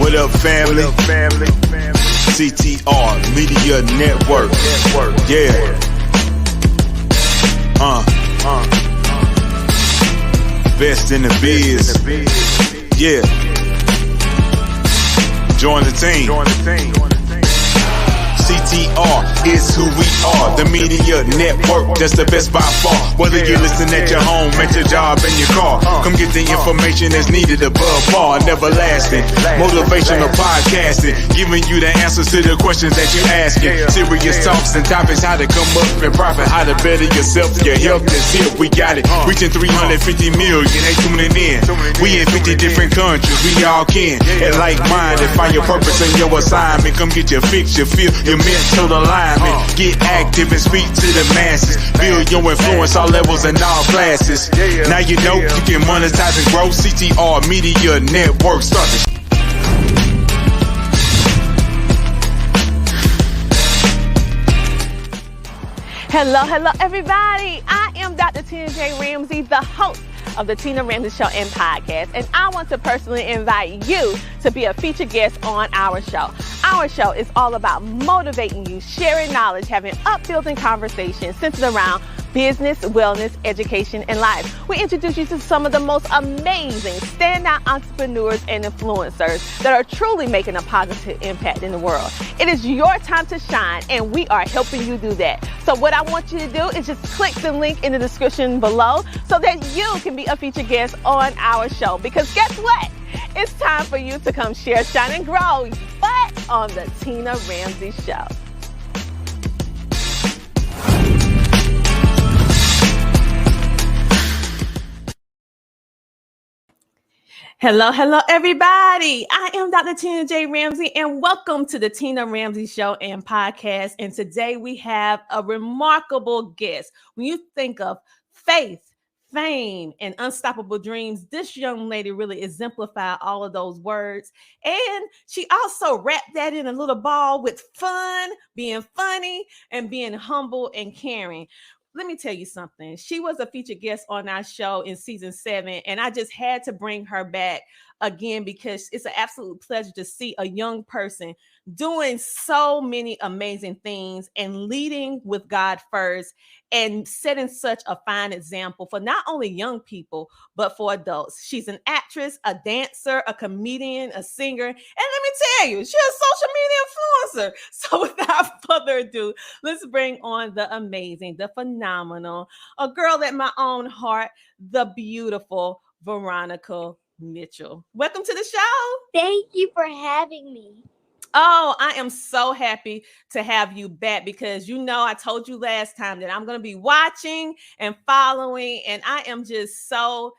What up, family? CTR Media Network. Yeah. Best in the biz. Yeah. Join the team. CTR is who we are. The media network, that's the best by far. Whether you listen at your home, at your job, in your car, come get the information that's needed above par. Neverlasting, motivational podcasting, giving you the answers to the questions that you're asking. Serious talks and topics, how to come up and profit, how to better yourself. Your health is here, we got it. Reaching 350 million, they tuning in. We in 50 different countries, we all can. And like-minded, find your purpose and your assignment. Come get your fix, your feel, your mental alignment. Get active and speak to the masses. Build your influence all levels and all classes. Now you know you can monetize and grow. CTR Media Network. Start the Hello, everybody. I am Dr. Tina J. Ramsay, the host of the Tina Ramsay Show and podcast, and I want to personally invite you to be a featured guest on our show. Our show is all about motivating you, sharing knowledge, having uplifting conversations centered around business, wellness, education, and life. We introduce you to some of the most amazing standout entrepreneurs and influencers that are truly making a positive impact in the world. It is your time to shine, and we are helping you do that. So what I want you to do is just click the link in the description below so that you can be a featured guest on our show. Because guess what? It's time for you to come share, shine, and grow, but on the Tina Ramsay Show. Hello, everybody. I am Dr. Tina J. Ramsay, and welcome to the Tina Ramsay Show and podcast. And today we have a remarkable guest. When you think of faith, fame, and unstoppable dreams, this young lady really exemplified all of those words. And she also wrapped that in a little ball with fun, being funny, and being humble and caring. Let me tell you something. She was a featured guest on our show in season 7, and I just had to bring her back again because it's an absolute pleasure to see a young person doing so many amazing things and leading with God first and setting such a fine example for not only young people, but for adults. She's an actress, a dancer, a comedian, a singer, and let me tell you, she's a social media influencer. So without further ado, let's bring on the amazing, the phenomenal, a girl at my own heart, the beautiful Varonica Mitchell. Welcome to the show. Thank you for having me. Oh, I am so happy to have you back because, you know, I told you last time that I'm going to be watching and following, and I am just so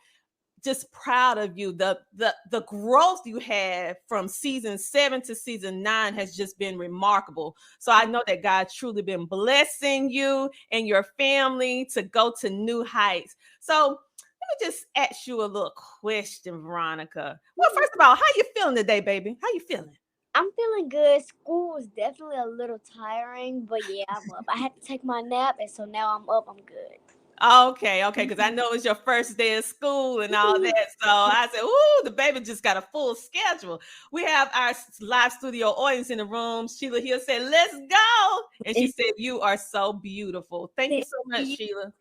proud of you. The growth you had from season 7 to season 9 has just been remarkable. So I know that God's truly been blessing you and your family to go to new heights. So let me just ask you a little question, Veronica. Well, first of all, how you feeling today, baby? How you feeling? I'm feeling good. School was definitely a little tiring, but yeah, I'm up. I had to take my nap, and so now I'm up. I'm good. Okay, because I know it's your first day of school and all that. So I said, ooh, the baby just got a full schedule. We have our live studio audience in the room. Sheila here said, let's go. And she said, you are so beautiful. Thank you so much, Sheila,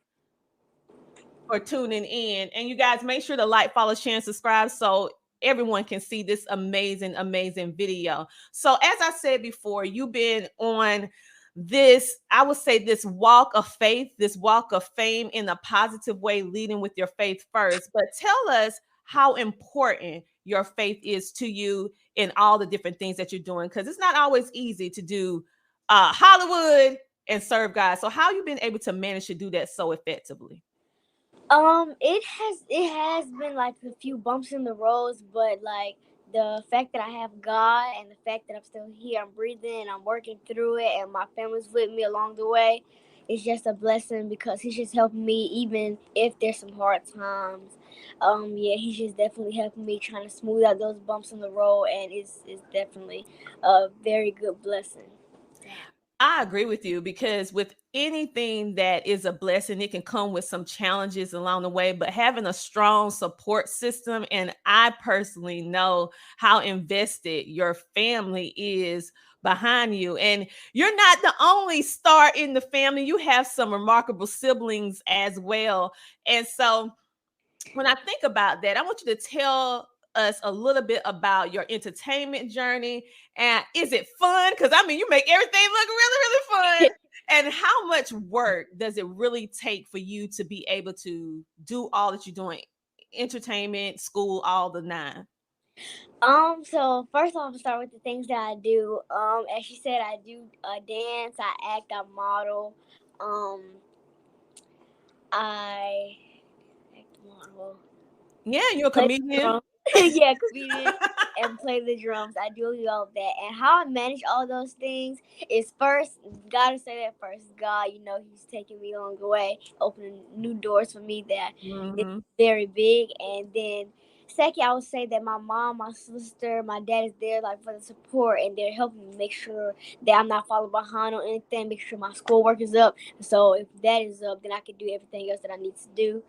for tuning in. And you guys, make sure to like, follow, share, and subscribe so everyone can see this amazing video. So as I said before, you've been on this, I would say, this walk of faith, this walk of fame in a positive way, leading with your faith first. But tell us how important your faith is to you in all the different things that you're doing, because it's not always easy to do Hollywood and serve God. So how you been able to manage to do that so effectively? It has been like a few bumps in the roads, but like the fact that I have God and the fact that I'm still here, I'm breathing, and I'm working through it, and my family's with me along the way, it's just a blessing because He's just helping me even if there's some hard times. He's just definitely helping me, trying to smooth out those bumps in the road, and it's definitely a very good blessing. I agree with you because with anything that is a blessing, it can come with some challenges along the way, but having a strong support system, and I personally know how invested your family is behind you. And you're not the only star in the family. You have some remarkable siblings as well. And so when I think about that, I want you to tell us a little bit about your entertainment journey. And is it fun? Because I mean, you make everything look really, really fun. And how much work does it really take for you to be able to do all that you're doing? Entertainment, school, all the nine. So first off, I'll start with the things that I do. As she said, I do dance, I act, I model. I act, model. Yeah, you're a comedian. Yeah, comedian and play the drums. I do all of that. And how I manage all those things is first, gotta say that first. God, He's taking me along the way, opening new doors for me that is very big. And then second, I would say that my mom, my sister, my dad is there like for the support, and they're helping me make sure that I'm not falling behind on anything, make sure my schoolwork is up. So if that is up, then I can do everything else that I need to do.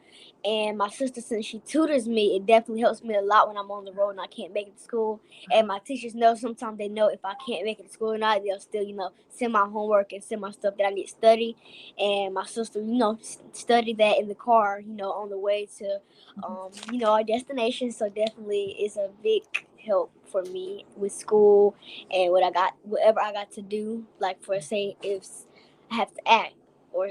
And my sister, since she tutors me, it definitely helps me a lot when I'm on the road and I can't make it to school. And my teachers know, sometimes they know if I can't make it to school or not, they'll still, send my homework and send my stuff that I need to study. And my sister, study that in the car, on the way to, our destination. So definitely it's a big help for me with school and whatever I got to do. Like for say, if I have to act, or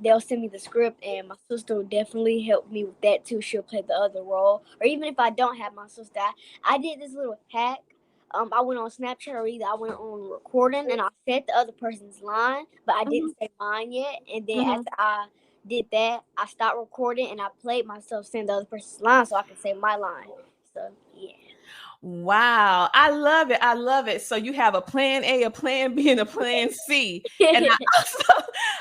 they'll send me the script, and my sister will definitely help me with that too. She'll play the other role. Or even if I don't have my sister, I did this little hack. I went on Snapchat, or either I went on recording and I said the other person's line, but I didn't say mine yet. And then after I did that, I stopped recording and I played myself saying the other person's line so I could say my line. So yeah. Wow, I love it. I love it. So you have a plan A, a plan B, and a plan C. And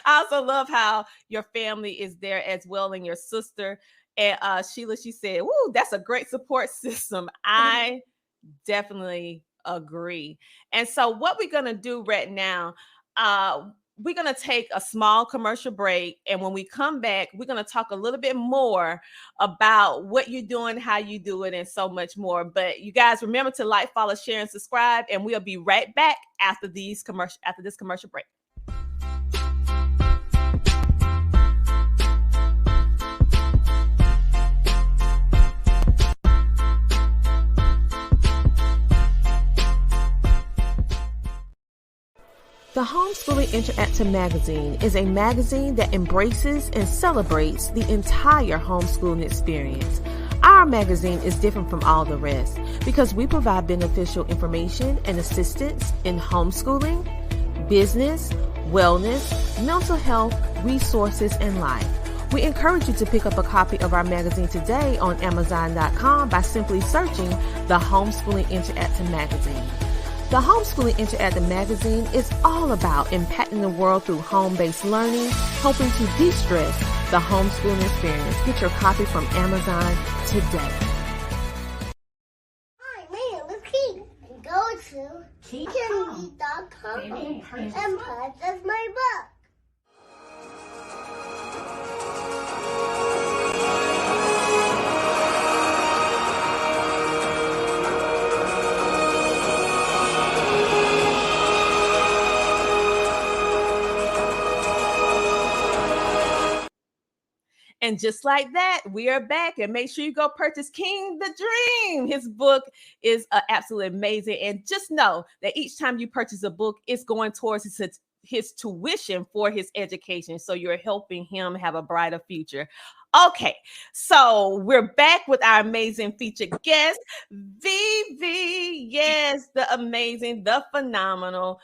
I also love how your family is there as well, and your sister. And Sheila, she said, "Woo, that's a great support system." I definitely agree. And so what we're gonna do right now, we're going to take a small commercial break. And when we come back, we're going to talk a little bit more about what you're doing, how you do it, and so much more. But you guys remember to like, follow, share, and subscribe. And we'll be right back after this commercial break. The Homeschooling Interactive Magazine is a magazine that embraces and celebrates the entire homeschooling experience. Our magazine is different from all the rest because we provide beneficial information and assistance in homeschooling, business, wellness, mental health, resources, and life. We encourage you to pick up a copy of our magazine today on Amazon.com by simply searching the Homeschooling Interactive Magazine. The Homeschooling Interactive Magazine is all about impacting the world through home-based learning, helping to de-stress the homeschooling experience. Get your copy from Amazon today. Hi, my name is Keith. Go to teachermedia.com and purchase my book. And just like that, we are back. And make sure you go purchase King the Dream. His book is absolutely amazing. And just know that each time you purchase a book, it's going towards his tuition for his education. So you're helping him have a brighter future. Okay, so we're back with our amazing featured guest, Vivi. Yes, the amazing, the phenomenal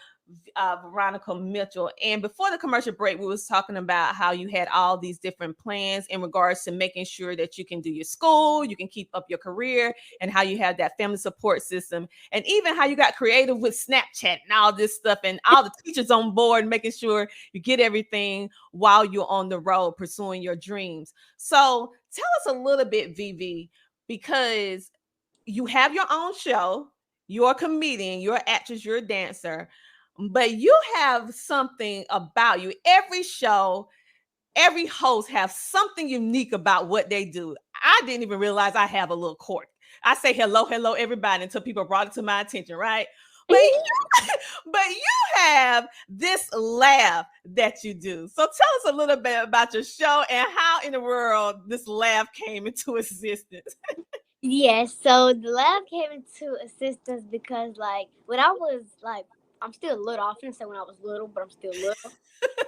Varonica Mitchell. And before the commercial break, we was talking about how you had all these different plans in regards to making sure that you can do your school, you can keep up your career, and how you have that family support system, and even how you got creative with Snapchat and all this stuff, and all the teachers on board, making sure you get everything while you're on the road pursuing your dreams. So tell us a little bit, Vivi, because you have your own show, you're a comedian, you're an actress, you're a dancer. but you have something about you. Every show, every host have something unique about what they do. I didn't even realize I have a little quirk. I say hello, everybody, until people brought it to my attention, right? But you have this laugh that you do. So tell us a little bit about your show and how in the world this laugh came into existence. Yes, so the laugh came into existence because, like, when I was, like, I'm still little. I often say when I was little, but I'm still little.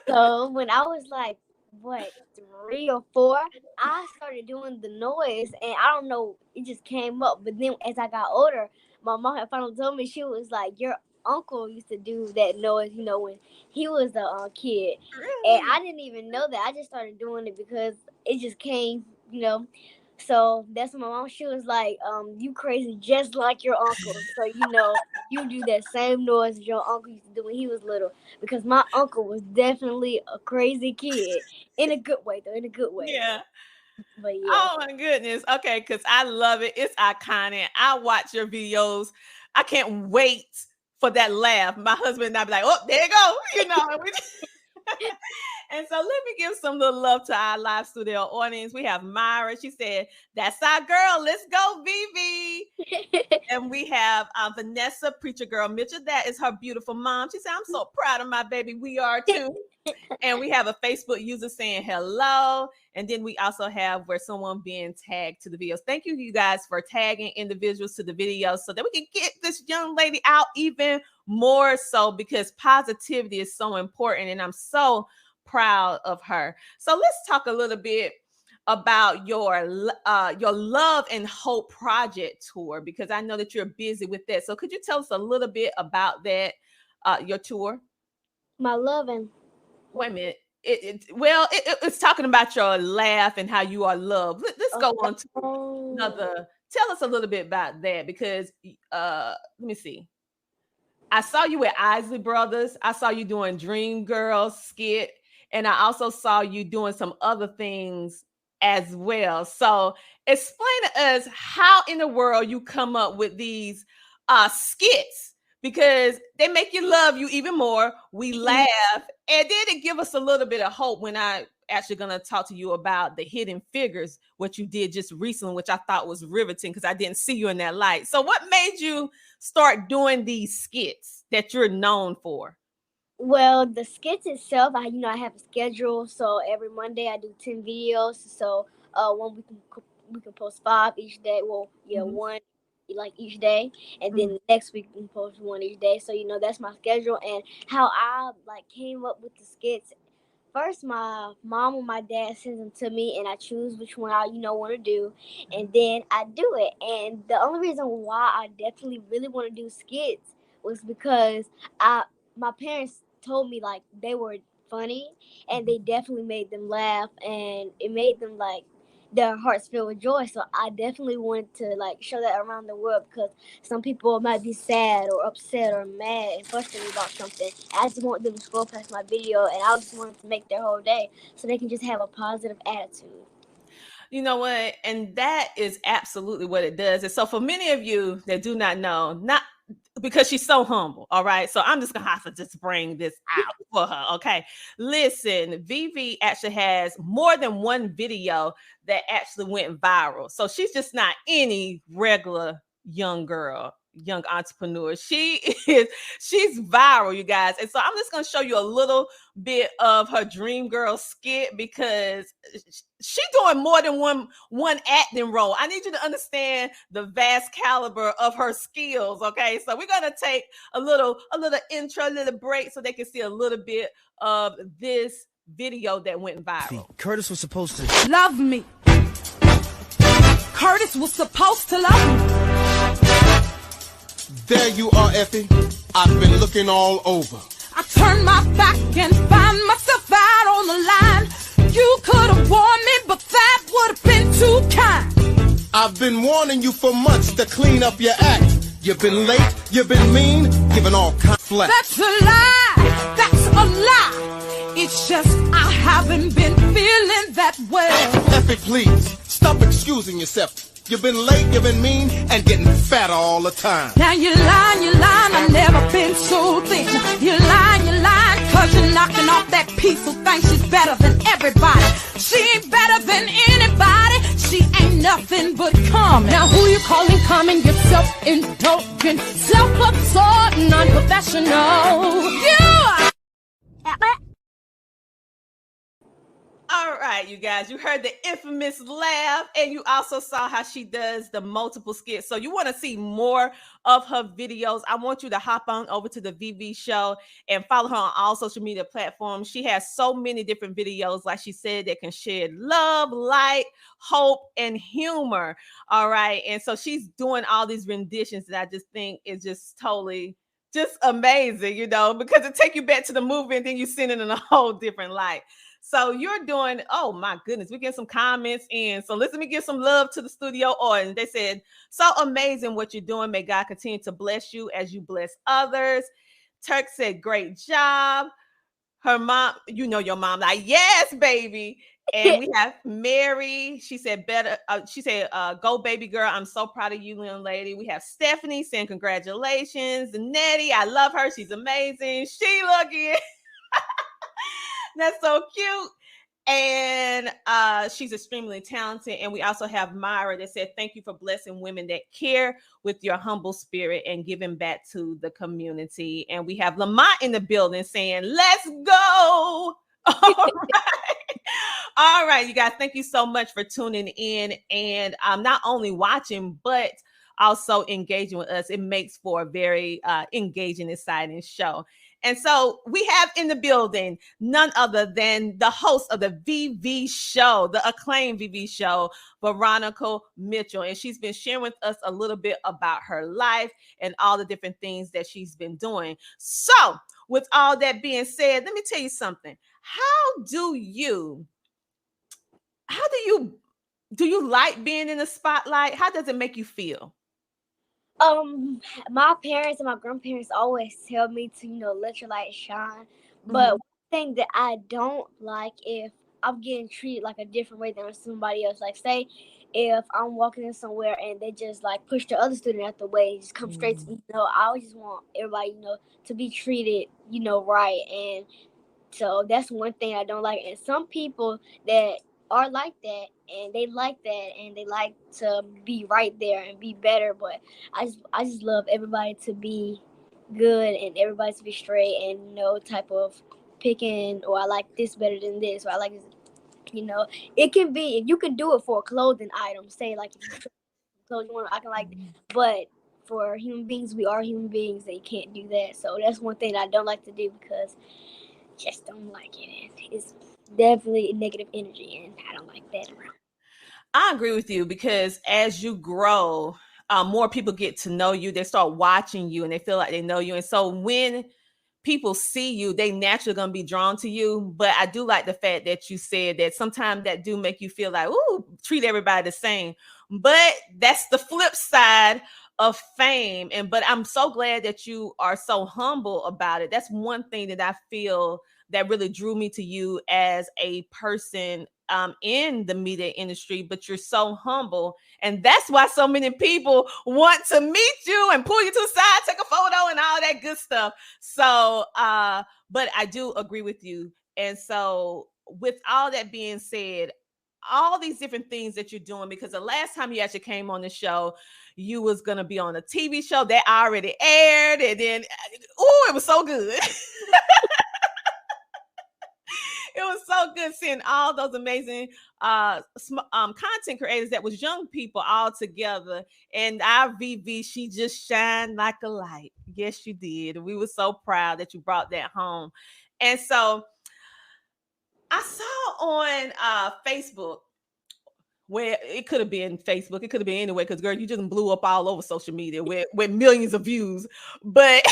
So when I was, like, 3 or 4, I started doing the noise, and I don't know, it just came up. But then as I got older, my mom had finally told me, she was like, your uncle used to do that noise, when he was a kid. And I didn't even know that. I just started doing it because it just came, So that's when my mom, she was like, you crazy just like your uncle. So, you do that same noise as your uncle used to do when he was little. Because my uncle was definitely a crazy kid. In a good way, though. In a good way. Yeah. But yeah. Oh, my goodness. Okay, because I love it. It's iconic. I watch your videos. I can't wait for that laugh. My husband and I be like, oh, there you go. And so let me give some little love to our live studio audience. We have Myra. She said, that's our girl. Let's go, Vivi. And we have Vanessa, Preacher Girl Mitchell. That is her beautiful mom. She said, I'm so proud of my baby. We are too. And we have a Facebook user saying hello. And then we also have where someone being tagged to the videos. Thank you guys for tagging individuals to the videos so that we can get this young lady out even more so, because positivity is so important. And I'm so proud of her. So let's talk a little bit about your Love and Hope Project tour, because I know that you're busy with that. So could you tell us a little bit about that, your tour? My Love and... Wait a minute. It's talking about your laugh and how you are loved. Let's go on to another. Tell us a little bit about that, because let me see. I saw you with Isley Brothers. I saw you doing Dream Girls skit, and I also saw you doing some other things as well. So explain to us how in the world you come up with these skits, because they make you love you even more. We laugh, and then it give us a little bit of hope when I actually going to talk to you about the Hidden Figures, what you did just recently, which I thought was riveting because I didn't see you in that light. So what made you start doing these skits that you're known for? Well, the skits itself, I have a schedule. So every Monday I do 10 videos. So one we can post 5 each day. Well, one like each day, and then next week we can post 1 each day. So that's my schedule. And how I came up with the skits. First, my mom or my dad sends them to me, and I choose which one I want to do, and then I do it. And the only reason why I definitely really want to do skits was because my parents told me they were funny, and they definitely made them laugh, and it made them their hearts filled with joy. So I definitely wanted to show that around the world, because some people might be sad or upset or mad and frustrated about something. I just want them to scroll past my video, and I just wanted to make their whole day so they can just have a positive attitude. You know what? And that is absolutely what it does. And so for many of you that do not know, not because she's so humble, all right? So I'm just going to have to just bring this out for her, okay? Listen, Vivi actually has more than one video that actually went viral. So she's just not any regular young girl, young entrepreneur. She's viral, you guys. And so I'm just going to show you a little bit of her Dream Girl skit, because she's doing more than one acting role. I need you to understand the vast caliber of her skills, okay? So we're going to take a little intro, a little break, so they can see a little bit of this video that went viral. Curtis was supposed to love me. Curtis was supposed to love me. There you are, Effie. I've been looking all over. I turned my back and found myself out on the line. You could have warned me, but that would have been too kind. I've been warning you for months to clean up your act. You've been late, you've been mean, giving all kinds of flack. That's a lie, that's a lie. It's just I haven't been feeling that well. Effie, please, stop excusing yourself. You've been late, you've been mean, and getting fatter all the time. Now you're lying, I've never been so thin. You're lying, cause you're knocking off that piece who thinks she's better than everybody. She ain't better than anybody. She ain't nothing but common. Now who you calling common? You're self-indulgent, self-absorbed, non-professional. You! All right, you guys, you heard the infamous laugh, and you also saw how she does the multiple skits. So you want to see more of her videos, I want you to hop on over to the VV Show and follow her on all social media platforms. She has so many different videos, like she said, that can shed love, light, hope, and humor. All right, and so she's doing all these renditions that I just think is just totally just amazing, you know, because it take you back to the movie and then you send it in a whole different light. So you're doing, oh my goodness, we get some comments in. So let me give some love to the studio audience. They said, so amazing what you're doing. May God continue to bless you as you bless others. Turk said, great job. Her mom, you know your mom, like, yes, baby. And we have Mary. She said, better. She said, go, baby girl. I'm so proud of you, young lady. We have Stephanie saying, congratulations. Nettie, I love her. She's amazing. Sheila again. That's so cute. And she's extremely talented. And we also have Myra that said, thank you for blessing women that care with your humble spirit and giving back to the community. And we have Lamont in the building saying, let's go. All right, you guys, thank you so much for tuning in and not only watching, but also engaging with us. It makes for a very engaging, exciting show. And so we have in the building none other than the host of the VV Show, the acclaimed VV Show, Varonica Mitchell. And she's been sharing with us a little bit about her life and all the different things that she's been doing. So with all that being said, let me tell you something. How do you like being in the spotlight? How does it make you feel? My parents and my grandparents always tell me to, let your light shine. But one thing that I don't like, if I'm getting treated like a different way than somebody else, like say if I'm walking in somewhere and they just like push the other student out the way, just come straight to me. I always just want everybody, to be treated, right. And so that's one thing I don't like. And some people that are like that and they like that and they like to be right there and be better, but I just love everybody to be good and everybody to be straight and no type of picking or I like this better than this or I like this. It can be, if you can do it for a clothing item, say like if you clothes you want, I can like that. But for human beings, we are human beings, they can't do that. So that's one thing I don't like to do because I just don't like it. And it's definitely negative energy and I don't like that around. I agree with you because as you grow, more people get to know you. They start watching you and they feel like they know you. And so when people see you, they naturally going to be drawn to you. But I do like the fact that you said that sometimes that do make you feel like, ooh, treat everybody the same. But that's the flip side of fame. But I'm so glad that you are so humble about it. That's one thing that I feel that really drew me to you as a person in the media industry, but you're so humble. And that's why so many people want to meet you and pull you to the side, take a photo and all that good stuff. So, but I do agree with you. And so with all that being said, all these different things that you're doing, because the last time you actually came on the show, you was going to be on a TV show that already aired. And then, it was so good. It was so good seeing all those amazing content creators that was young people all together. And our VV, she just shined like a light. Yes, you did. We were so proud that you brought that home. And so I saw on Facebook, where it could have been Facebook, it could have been anywhere, because girl, you just blew up all over social media with millions of views. But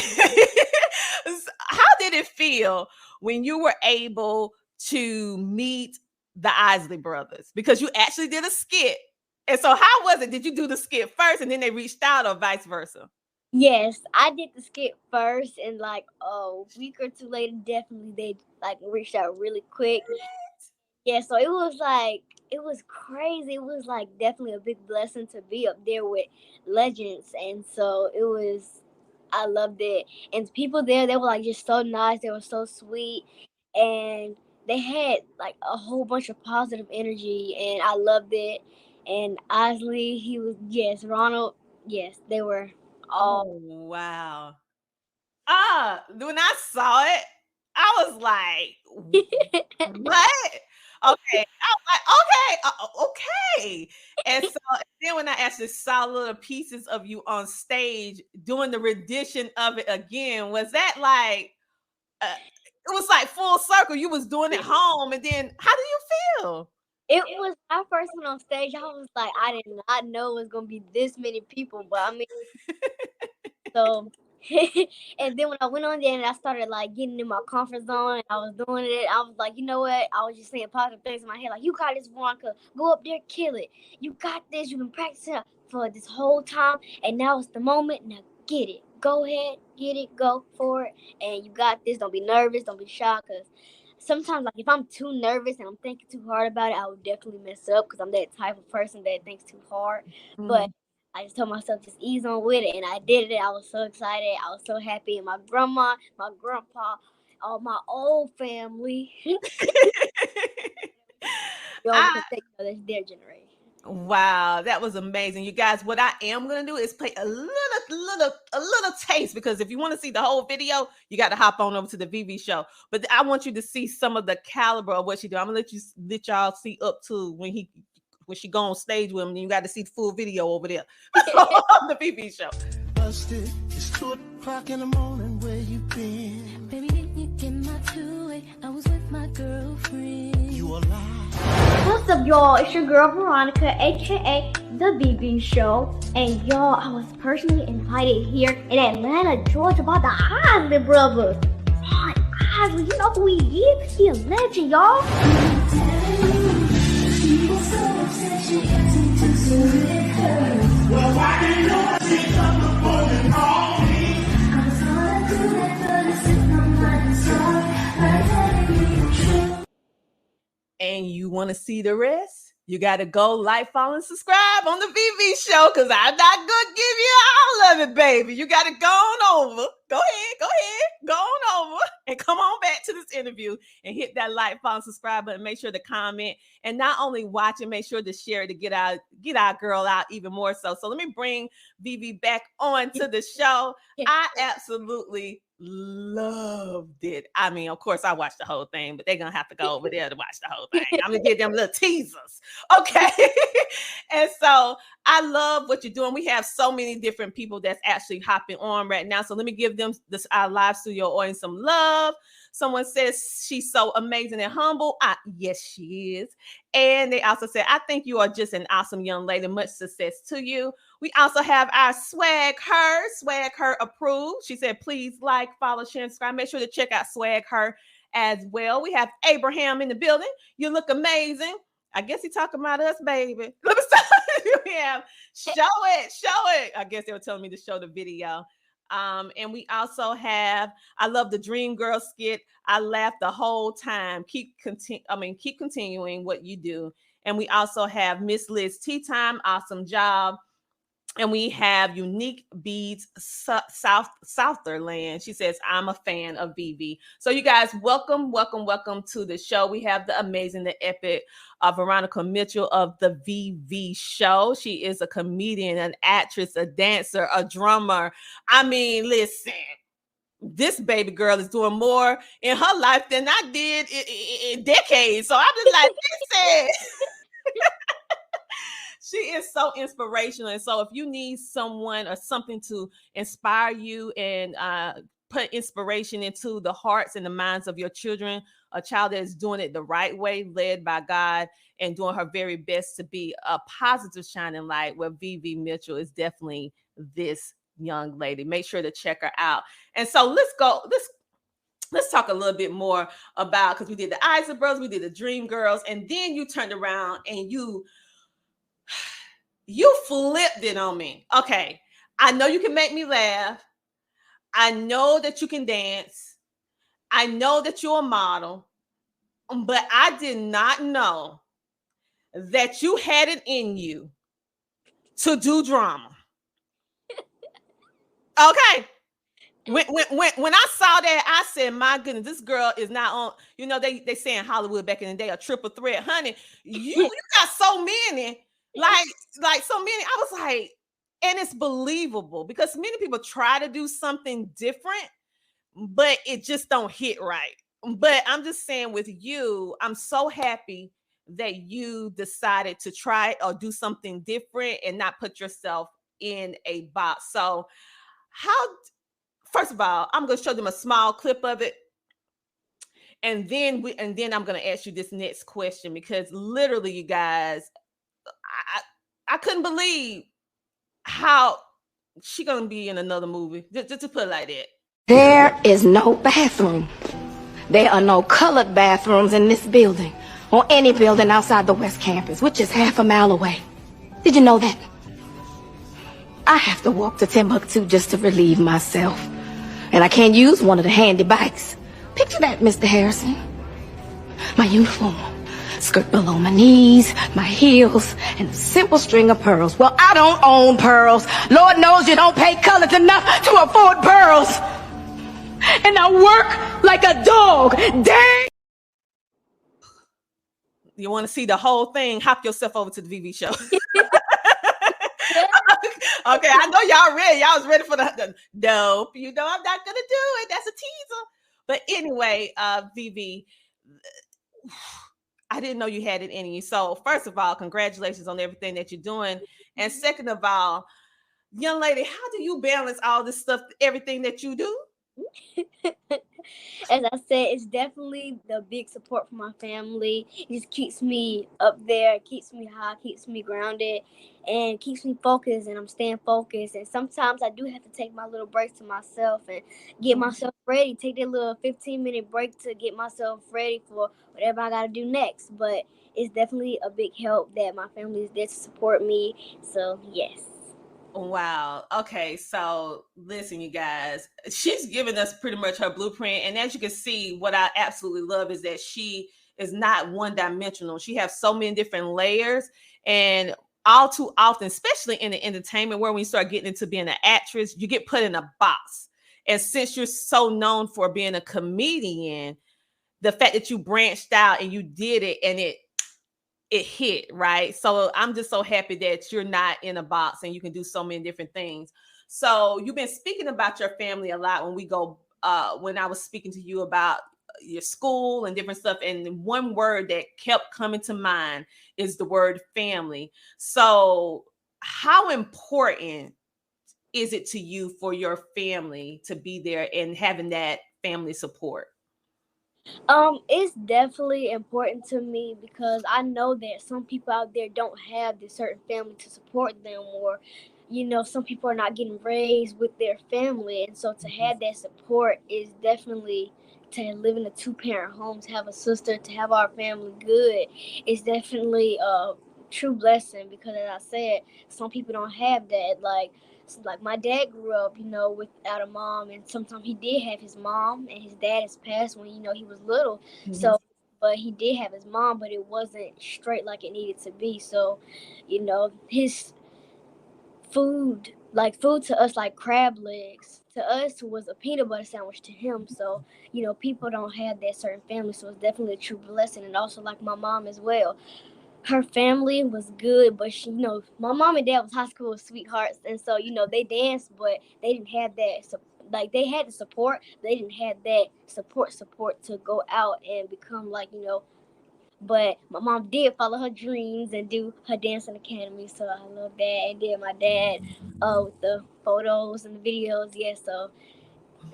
how did it feel when you were able to meet the Isley brothers? Because you actually did a skit. And so how was it? Did you do the skit first and then they reached out, or vice versa? Yes, I did the skit first, and like a week or two later, definitely they like reached out really quick. Yeah, so it was like it was crazy. It was like definitely a big blessing to be up there with legends, and so it was. I loved it, and people there, they were like just so nice. They were so sweet, and they had like a whole bunch of positive energy, and I loved it. And Osley, he was, yes, Ronald, yes, they were all. Oh, wow. When I saw it, I was like, what? Okay. I was like, okay. And so then when I actually saw little pieces of you on stage doing the rendition of it again, was that like, it was like full circle. You was doing it home. And then how do you feel? It was, I first went on stage, I was like, I did not know it was going to be this many people, but I mean, so, and then when I went on there and I started like getting in my comfort zone and I was doing it, I was like, you know what? I was just saying positive things in my head, like, you got this, Veronica. Go up there, kill it. You got this. You've been practicing for this whole time, and now it's the moment. Now get it. Go ahead, get it, go for it, and you got this. Don't be nervous. Don't be shy, because sometimes, like, if I'm too nervous and I'm thinking too hard about it, I would definitely mess up because I'm that type of person that thinks too hard. Mm. But I just told myself, just ease on with it, and I did it. I was so excited. I was so happy. And my grandma, my grandpa, all my old family. That's their generation. Wow, that was amazing. You guys, what I am going to do is play a little taste, because if you want to see the whole video, you got to hop on over to the VV show. But I want you to see some of the caliber of what she do. I'm going to let y'all see up to when she go on stage with him, and you got to see the full video over there on the VV show. Busted. It's 2:00 in the morning. Where you been? Baby, didn't you get my 2-way? I was with my girlfriend. You alive? What's up, y'all? It's your girl Varonica, aka The VV Show. And y'all, I was personally invited here in Atlanta, Georgia by the Isley brothers. Ron Isley, you know who he is? He a legend, y'all. Well, why didn't you pick up the phone and call me? I was gonna do that, but I set my mind aside. I telling you the truth. And you want to see the rest? You got to go like, follow, and subscribe on the VV show, because I'm not going to give you all of it, baby. You got to go on over. Go on over and come on back to this interview and hit that like, follow, and subscribe button. Make sure to comment, and not only watch it, make sure to share it to get our girl out even more so. So let me bring VV back on to the show. I absolutely loved it. I mean, of course, I watched the whole thing, but they're gonna have to go over there to watch the whole thing. I'm gonna give them little teasers, okay? And so I love what you're doing. We have so many different people that's actually hopping on right now. So let me give them our live studio audience some love. Someone says she's so amazing and humble. Yes, she is. And they also said, I think you are just an awesome young lady. Much success to you. We also have our Swag Her approved. She said, please like, follow, share, and subscribe. Make sure to check out Swag Her as well. We have Abraham in the building. You look amazing. I guess he's talking about us, baby. Let me start. We have show it. I guess they were telling me to show the video. And we also have, I love the Dream Girl skit. I laughed the whole time. Keep continuing what you do. And we also have Miss Liz Tea Time. Awesome job. And we have Unique Beads Southerland. She says, I'm a fan of VV. So you guys, welcome to the show. We have the amazing, the epic Varonica Mitchell of the VV Show. She is a comedian, an actress, a dancer, a drummer. I mean, listen, this baby girl is doing more in her life than I did in decades. So I'm just like, listen. She is so inspirational. And so if you need someone or something to inspire you and put inspiration into the hearts and the minds of your children, a child that is doing it the right way, led by God, and doing her very best to be a positive shining light, well, VV Mitchell is definitely this young lady. Make sure to check her out. And so let's talk a little bit more about, because we did the Isaac Brothers, we did the Dream Girls, and then you turned around and you flipped it on me. Okay, I know you can make me laugh. I know that you can dance. I know that you're a model, but I did not know that you had it in you to do drama. Okay. When I saw that, I said, my goodness, this girl is not on, you know, they say in Hollywood back in the day, a triple threat, honey. You got so many, like so many. I was like, and it's believable because many people try to do something different, but it just don't hit right. But I'm just saying with you, I'm so happy that you decided to try or do something different and not put yourself in a box. So first of all, I'm going to show them a small clip of it. And then I'm going to ask you this next question because literally, you guys, I couldn't believe how she going to be in another movie. Just to put it like that. There is no bathroom. There are no colored bathrooms in this building or any building outside the West Campus, which is half a mile away. Did you know that? I have to walk to Timbuktu just to relieve myself. And I can't use one of the handy bikes. Picture that, Mr. Harrison. My uniform, skirt below my knees, my heels, and a simple string of pearls. Well, I don't own pearls. Lord knows you don't pay colors enough to afford pearls. And I work like a dog. Dang! You want to see the whole thing? Hop yourself over to the VV show. Okay, I know y'all ready. Y'all was ready for the nope. You know I'm not gonna do it. That's a teaser. But anyway, VV, I didn't know you had it in you. So first of all, congratulations on everything that you're doing. And second of all, young lady, how do you balance all this stuff, everything that you do? As I said, it's definitely the big support from my family. It just keeps me up there, keeps me high, keeps me grounded, and keeps me focused, and I'm staying focused. And sometimes I do have to take my little breaks to myself and get myself ready, take that little 15-minute break to get myself ready for whatever I got to do next. But it's definitely a big help that my family is there to support me. So, yes. Wow. Okay. So listen, you guys, she's given us pretty much her blueprint. And as you can see, what I absolutely love is that she is not one dimensional. She has so many different layers, and all too often, especially in the entertainment world, when you start getting into being an actress, you get put in a box. And since you're so known for being a comedian, the fact that you branched out and you did it and it hit, right? So I'm just so happy that you're not in a box and you can do so many different things. So you've been speaking about your family a lot when I was speaking to you about your school and different stuff. And one word that kept coming to mind is the word family. So how important is it to you for your family to be there and having that family support? It's definitely important to me because I know that some people out there don't have this certain family to support them, or, some people are not getting raised with their family. And so to have that support is definitely, to live in a 2-parent home, to have a sister, to have our family good, is definitely a true blessing because, as I said, some people don't have that. Like my dad grew up, without a mom, and sometimes he did have his mom, and his dad has passed when, he was little. Mm-hmm. So, but he did have his mom, but it wasn't straight like it needed to be. So, his food to us, like crab legs, to us was a peanut butter sandwich to him. So, people don't have that certain family. So it's definitely a true blessing. And also like my mom as well. Her family was good, but she, my mom and dad was high school sweethearts, and so they danced, but they didn't have that. Like they had the support, they didn't have that support to go out and become But my mom did follow her dreams and do her dancing academy, so I love that. And then my dad, with the photos and the videos, so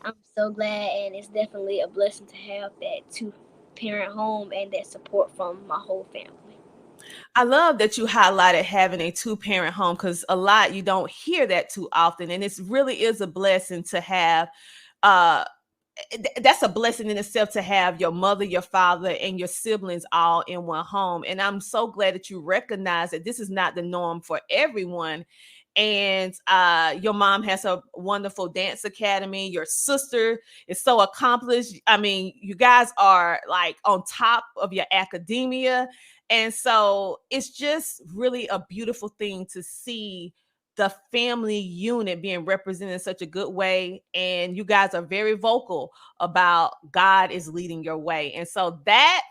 I'm so glad, and it's definitely a blessing to have that 2-parent home and that support from my whole family. I love that you highlighted having a 2-parent home because you don't hear that too often. And it really is a blessing to have. That's a blessing in itself to have your mother, your father, and your siblings all in one home. And I'm so glad that you recognize that this is not the norm for everyone. And your mom has a wonderful dance academy. Your sister is so accomplished. I mean, you guys are like on top of your academia. And so it's just really a beautiful thing to see the family unit being represented in such a good way. And you guys are very vocal about God is leading your way. And so that,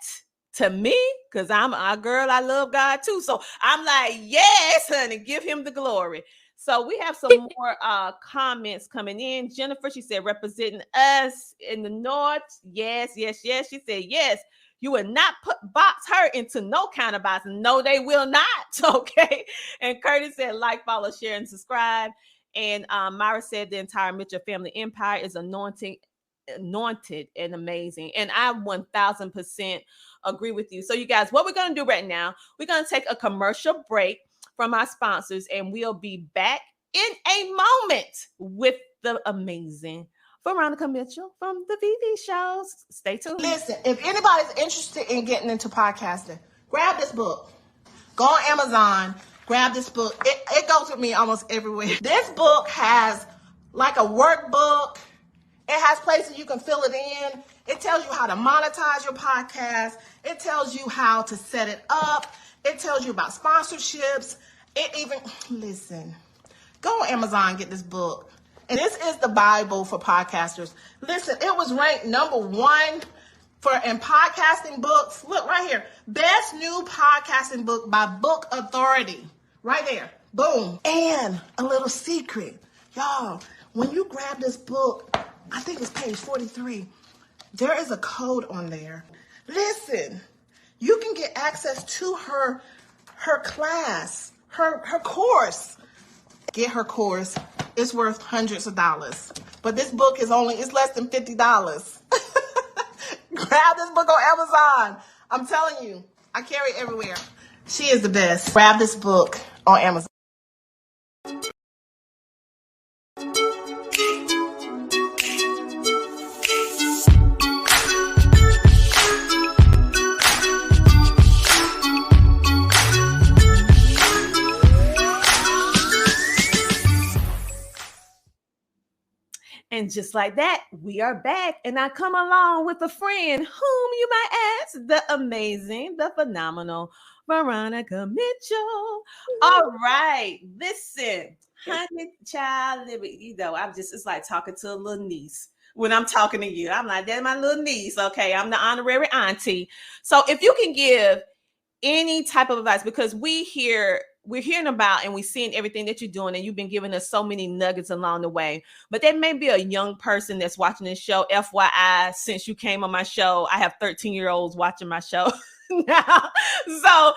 to me, because I'm a girl, I love God too. So I'm like, yes, honey, give him the glory. So we have some more comments coming in. Jennifer, she said, representing us in the North. Yes, yes, yes. She said, yes, you will not box her into no kind of box. No, they will not. Okay. And Curtis said, like, follow, share, and subscribe. And Myra said, the entire Mitchell family empire is anointed and amazing. And I 1000% agree with you. So you guys, what we're going to do right now, we're going to take a commercial break from our sponsors, and we'll be back in a moment with the amazing Varonica Mitchell from the VV shows. Stay tuned. Listen, if anybody's interested in getting into podcasting, grab this book. Go on Amazon, grab this book. It goes with me almost everywhere. This book has like a workbook. It has places you can fill it in. It tells you how to monetize your podcast. It tells you how to set it up. It tells you about sponsorships. It even, listen, go on Amazon and get this book. And this is the Bible for podcasters. Listen, it was ranked #1 in podcasting books. Look right here. Best new podcasting book by Book Authority. Right there. Boom. And a little secret. Y'all, when you grab this book, I think it's page 43. There is a code on there. Listen, you can get access to her class, her course. Get her course. It's worth hundreds of dollars. But this book is it's less than $50. Grab this book on Amazon. I'm telling you, I carry it everywhere. She is the best. Grab this book on Amazon. And just like that, we are back. And I come along with a friend whom you might ask, the amazing, the phenomenal Varonica Mitchell. All right. Listen, honey, child, it's like talking to a little niece. When I'm talking to you, I'm like, that's my little niece. Okay. I'm the honorary auntie. So if you can give any type of advice, because we're hearing about and we're seeing everything that you're doing, and you've been giving us so many nuggets along the way. But there may be a young person that's watching this show. FYI, since you came on my show, I have 13-year-olds watching my show now. So I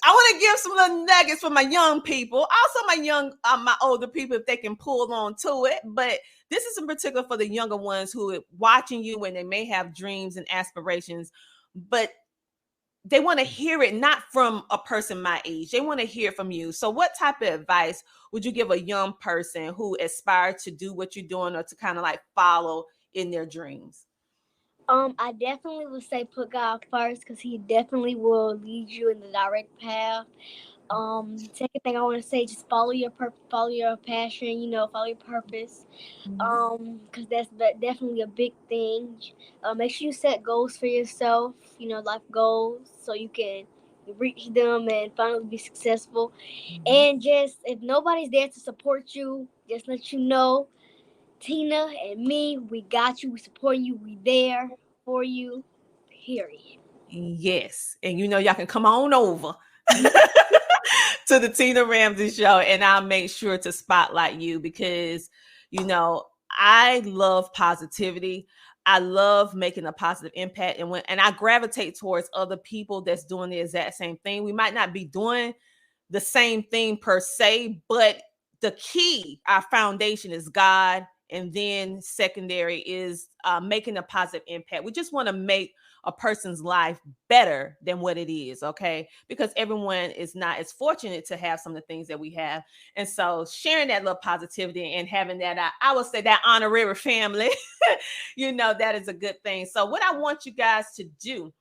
want to give some little nuggets for my young people, also my older people, if they can pull on to it. But this is in particular for the younger ones who are watching you when they may have dreams and aspirations, but they want to hear it not from a person my age. They want to hear from you. So what type of advice would you give a young person who aspires to do what you're doing or to kind of like follow in their dreams? I definitely would say put God first, because he definitely will lead you in the direct path. Second thing I want to say, just follow your follow your passion, follow your purpose. Because that's definitely a big thing. Make sure you set goals for yourself, life goals, so you can reach them and finally be successful. And just, if nobody's there to support you, just let you know, Tina and me, we got you, we support you, we there for you, period. Yes. And y'all can come on over to the Tina Ramsay Show, and I'll make sure to spotlight you, because I love positivity. I love making a positive impact, and I gravitate towards other people that's doing the exact same thing. We might not be doing the same thing per se, but the key, our foundation, is God, and then secondary is making a positive impact. We just want to make a person's life better than what it is, okay? Because everyone is not as fortunate to have some of the things that we have. And so sharing that little positivity and having that, I would say, that honorary family, that is a good thing. So what I want you guys to do,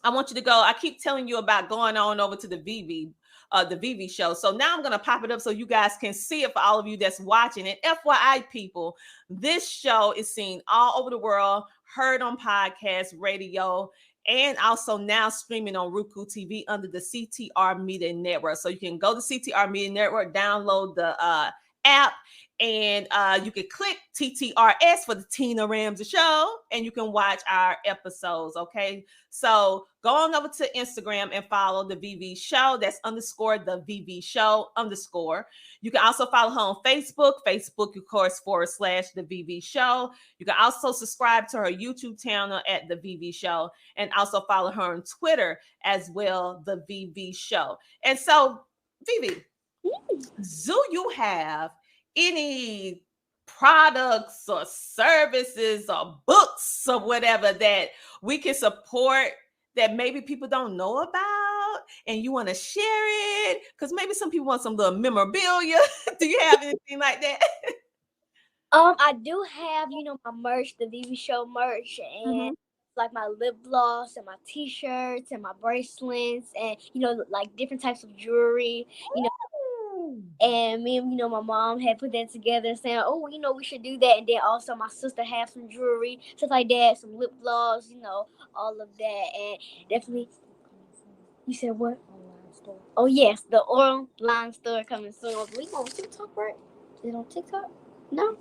I want you to go, I keep telling you about going on over to the VV, the VV show. So now I'm going to pop it up so you guys can see it for all of you that's watching it. FYI, people, this show is seen all over the world, heard on podcast, radio, and also now streaming on Roku TV under the CTR Media Network. So you can go to CTR Media Network, download the app, and you can click TTRS for the Tina Ramsay Show, and you can watch our episodes, okay? So go on over to Instagram and follow the VV Show. That's underscore the VV Show underscore. You can also follow her on Facebook, of course, / the VV Show. You can also subscribe to her YouTube channel at the VV Show, and also follow her on Twitter as well, the VV Show. And so, VV, do you have any products or services or books or whatever that we can support that maybe people don't know about and you want to share it? Because maybe some people want some little memorabilia. Do you have anything like that? I do have, my merch, the VV Show merch, and like my lip gloss and my t-shirts and my bracelets and, like different types of jewelry, And me and, my mom had put that together saying, oh, we should do that. And then also my sister had some jewelry, stuff like that, some lip gloss, all of that. And definitely, you said what? Online store. Oh, yes, the online store coming soon. I believe on TikTok, right? Is it on TikTok? No?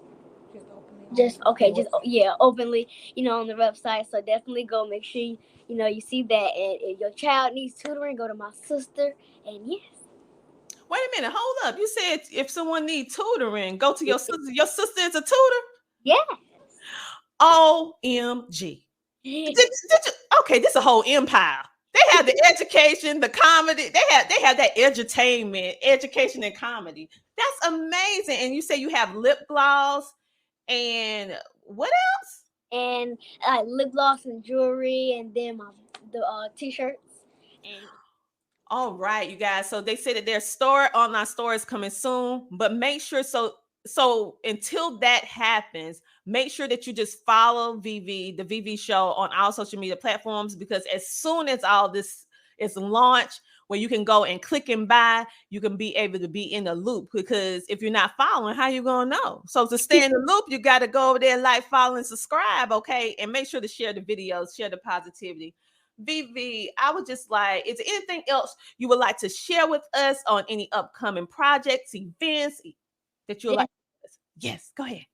Just openly, on the website. So definitely go make sure, you see that. And if your child needs tutoring, go to my sister. And yes. Wait a minute, hold up. You said if someone needs tutoring, go to your sister. Your sister is a tutor? Yes. OMG. Okay, this is a whole empire. They have the education, the comedy. They have that edutainment, education and comedy. That's amazing. And you say you have lip gloss and what else? And lip gloss and jewelry, and then the t-shirts. And all right, you guys. So they say that their online store is coming soon, but make sure so until that happens, make sure that you just follow the VV Show on all social media platforms, because as soon as all this is launched, where you can go and click and buy, you can be able to be in the loop, because if you're not following, how you gonna know? So to stay in the loop, you got to go over there, like, follow, and subscribe, okay? And make sure to share the videos, share the positivity. VV, I would just like, is there anything else you would like to share with us on any upcoming projects, events that you would like? Yes, go ahead.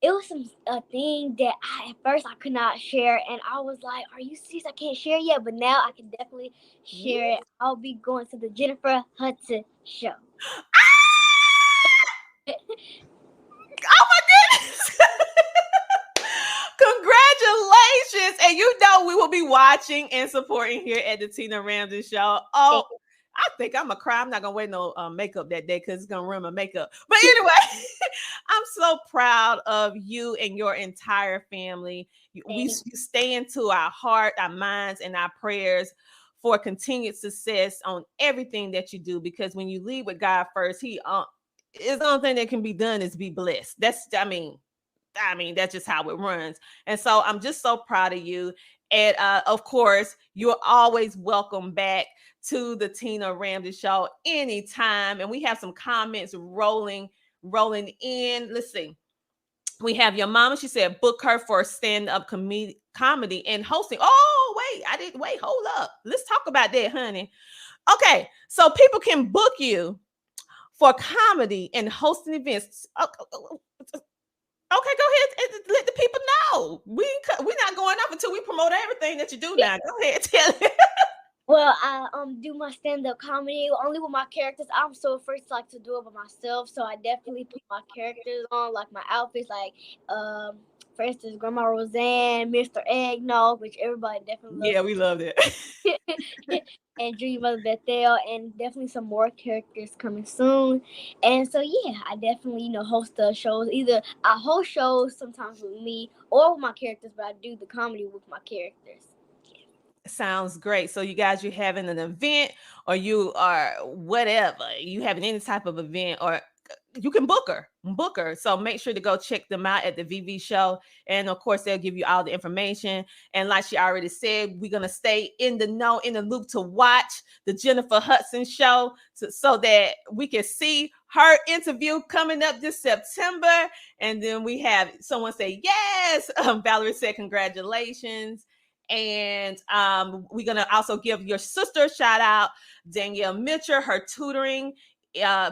It was a thing that at first I could not share, and I was like, are you serious? I can't share yet, but now I can definitely share it. I'll be going to the Jennifer Hudson show. Oh my goodness. Congratulations. And we will be watching and supporting here at the Tina Ramsay Show. Oh, I think I'm going to cry. I'm not going to wear no makeup that day because it's going to ruin my makeup. But anyway, I'm so proud of you and your entire family. You stay into our heart, our minds, and our prayers for continued success on everything that you do, because when you lead with God first, it's the only thing that can be done is be blessed. That's just how it runs. And so I'm just so proud of you. And of course, you're always welcome back to the Tina Ramsay Show anytime. And we have some comments rolling in. Let's see. We have your mama. She said, book her for stand-up comedy and hosting. Oh, wait, hold up. Let's talk about that, honey. Okay, so people can book you for comedy and hosting events. Okay, go ahead and let the people know. We're not going up until we promote everything that you do now. Go ahead, tell it. Well, I do my stand-up comedy only with my characters. I'm so afraid to do it by myself, so I definitely put my characters on, like my outfits, like for instance, Grandma Roseanne, Mr. Eggnog, which everybody definitely loves. Yeah, we love it. And Junior Mother Bethel, and definitely some more characters coming soon. And so yeah, I definitely host the shows. Either I host shows sometimes with me or with my characters, but I do the comedy with my characters. Sounds great. So you guys, you're having an event, or you are whatever, you having any type of event, or you can book her. So make sure to go check them out at the VV Show. And of course, they'll give you all the information. And like she already said, we're going to stay in the know, in the loop to watch the Jennifer Hudson show so that we can see her interview coming up this September. And then we have someone say, yes. Valerie said, congratulations. And we're going to also give your sister a shout out, Danielle Mitchell, her tutoring.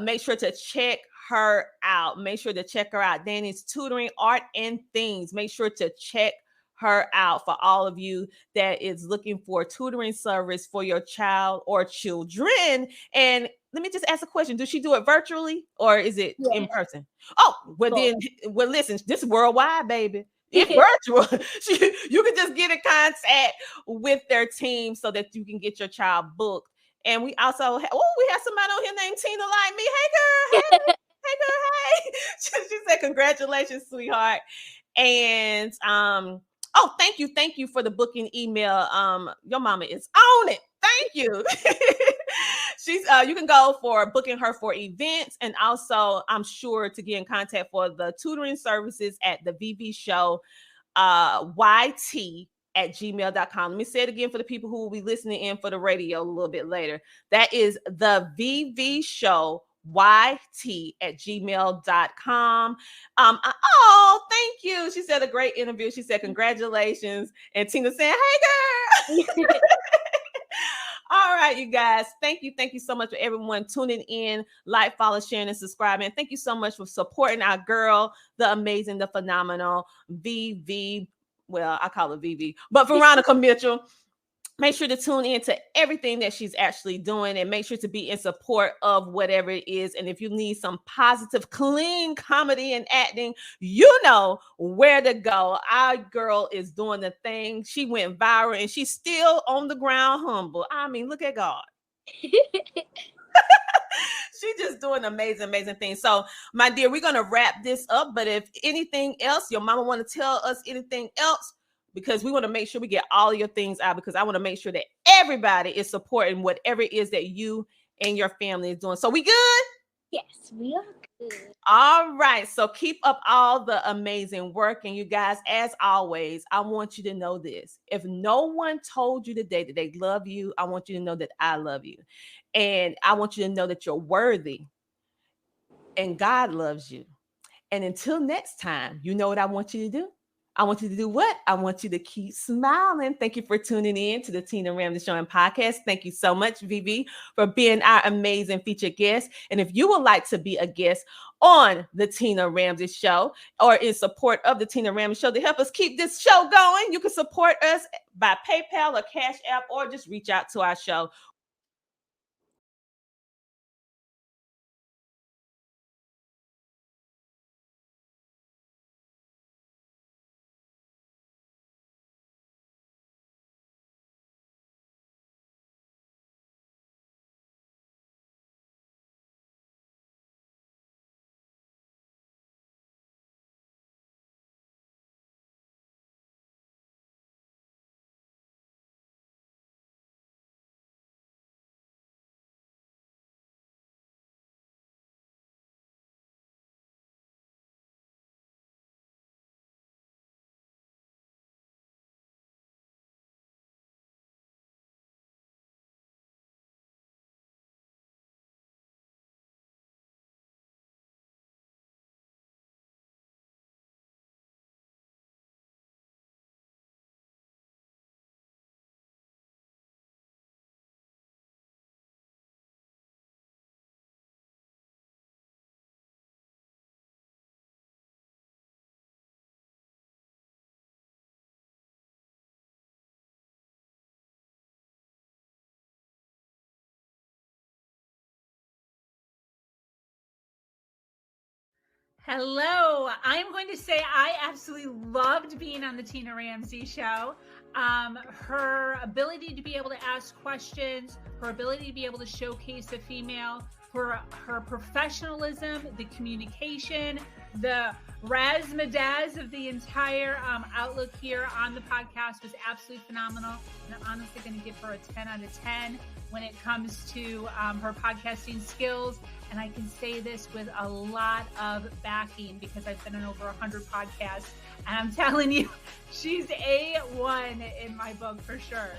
Make sure to check her out. Make sure to check her out. Danny's Tutoring, Art and Things. Make sure to check her out for all of you that is looking for tutoring service for your child or children. And let me just ask a question. Does she do it virtually or is it in person? Oh, well then, listen, this is worldwide, baby. It's virtual. You can just get in contact with their team so that you can get your child booked. And we also we have somebody on here named Tina like me. Hey girl, hey. Hey girl, hey. She said, congratulations, sweetheart. And thank you for the booking email. Your mama is on it. Thank you. She's you can go for booking her for events, and also I'm sure to get in contact for the tutoring services at the VV Show YT at gmail.com. Let me say it again for the people who will be listening in for the radio a little bit later. That is the VV Show YT at gmail.com. Thank you. She said a great interview. She said, congratulations. And Tina saying, hey girl. All right, you guys. Thank you. Thank you so much for everyone tuning in. Like, follow, sharing, and subscribing. And thank you so much for supporting our girl, the amazing, the phenomenal VV. Well, I call her VV, but Varonica Mitchell. Make sure to tune in to everything that she's actually doing and make sure to be in support of whatever it is. And if you need some positive, clean comedy and acting, you know where to go. Our girl is doing the thing. She went viral and she's still on the ground humble. I mean, look at God. She's just doing amazing things. So, my dear, we're going to wrap this up. But if anything else, your mama want to tell us anything else, because we want to make sure we get all your things out, because I want to make sure that everybody is supporting whatever it is that you and your family is doing. So we good? Yes, we are good. All right. So keep up all the amazing work. And you guys, as always, I want you to know this. If no one told you today that they love you, I want you to know that I love you. And I want you to know that you're worthy and God loves you. And until next time, you know what I want you to do? I want you to do what? I want you to keep smiling. Thank you for tuning in to the Tina Ramsay Show and podcast. Thank you so much, VV, for being our amazing featured guest. And if you would like to be a guest on the Tina Ramsay Show or in support of the Tina Ramsay Show to help us keep this show going, you can support us by PayPal or Cash App or just reach out to our show. Hello. I'm going to say I absolutely loved being on the Tina Ramsay Show. Her ability to be able to ask questions, her ability to be able to showcase a female for her professionalism, the communication, the razzmatazz of the entire outlook here on the podcast was absolutely phenomenal. And I'm honestly going to give her a 10 out of 10 when it comes to her podcasting skills. And I can say this with a lot of backing because I've been on over 100 podcasts. And I'm telling you, she's A1 in my book for sure.